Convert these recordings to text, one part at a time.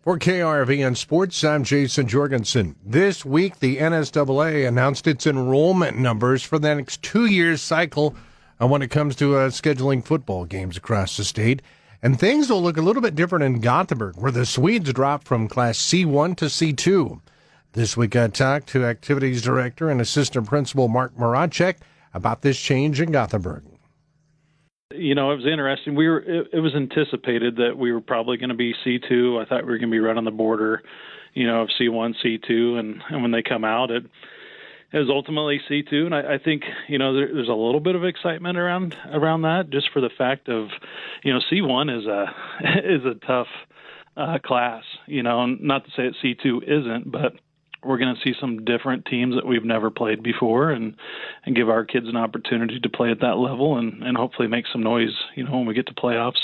For KRVN Sports, I'm Jason Jorgensen. This week, the NSAA announced its enrollment numbers for the next 2-year cycle when it comes to scheduling football games across the state. And things will look a little bit different in Gothenburg, where the Swedes dropped from Class C1 to C2. This week, I talked to Activities Director and Assistant Principal Marc Mroczek about this change in Gothenburg. You know, it was interesting. It was anticipated that we were probably going to be C2. I thought we were going to be right on the border, of C1, C2, and when they come out, it was ultimately C2. And I think, there's a little bit of excitement around that, just for the fact of, C1 is a tough class. Not to say that C2 isn't, but we're going to see some different teams that we've never played before and give our kids an opportunity to play at that level and hopefully make some noise, when we get to playoffs,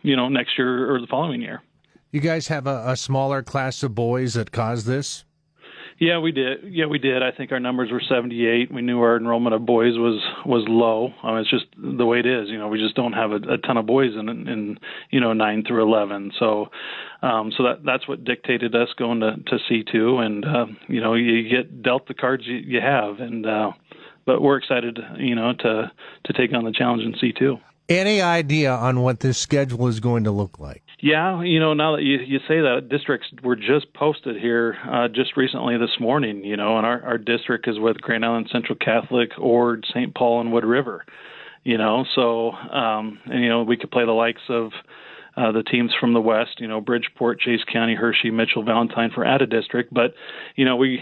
next year or the following year. You guys have a smaller class of boys that caused this? Yeah, we did. I think our numbers were 78. We knew our enrollment of boys was low. It's just the way it is. We just don't have a ton of boys in 9 through 11. So that's what dictated us going to C2. And you get dealt the cards you have. And but we're excited, to take on the challenge in C2. Any idea on what this schedule is going to look like? Yeah, now that you say that, districts were just posted here just recently this morning, and our district is with Grand Island Central Catholic, Ord, St. Paul, and Wood River, so, we could play the likes of the teams from the west, Bridgeport, Chase County, Hershey, Mitchell, Valentine for out of district, but, we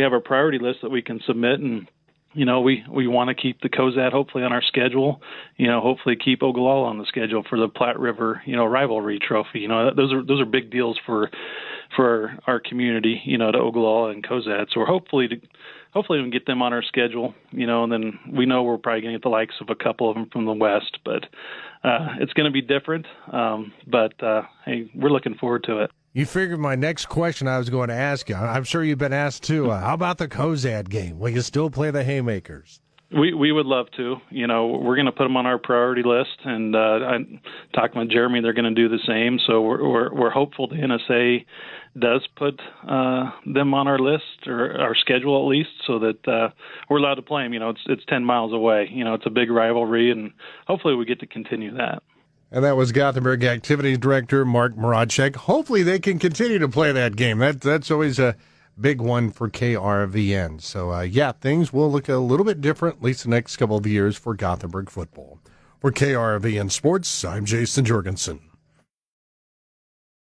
have a priority list that we can submit, and we want to keep the Cozad hopefully on our schedule, hopefully keep Ogallala on the schedule for the Platte River, rivalry trophy. Those are big deals for our community, to Ogallala and Cozad. So we're hopefully we can get them on our schedule, and then we know we're probably going to get the likes of a couple of them from the West, but it's going to be different. But hey, we're looking forward to it. You figured my next question I was going to ask you. I'm sure you've been asked too. How about the Cozad game? Will you still play the Haymakers? We would love to. We're going to put them on our priority list, and I'm talking with Jeremy. They're going to do the same. So we're hopeful the NSA does put them on our list or our schedule at least, so that we're allowed to play them. It's 10 miles away. It's a big rivalry, and hopefully we get to continue that. And that was Gothenburg Activities Director Marc Mroczek. Hopefully they can continue to play that game. That's always a big one for KRVN. So, things will look a little bit different, at least the next couple of years, for Gothenburg football. For KRVN Sports, I'm Jason Jorgensen.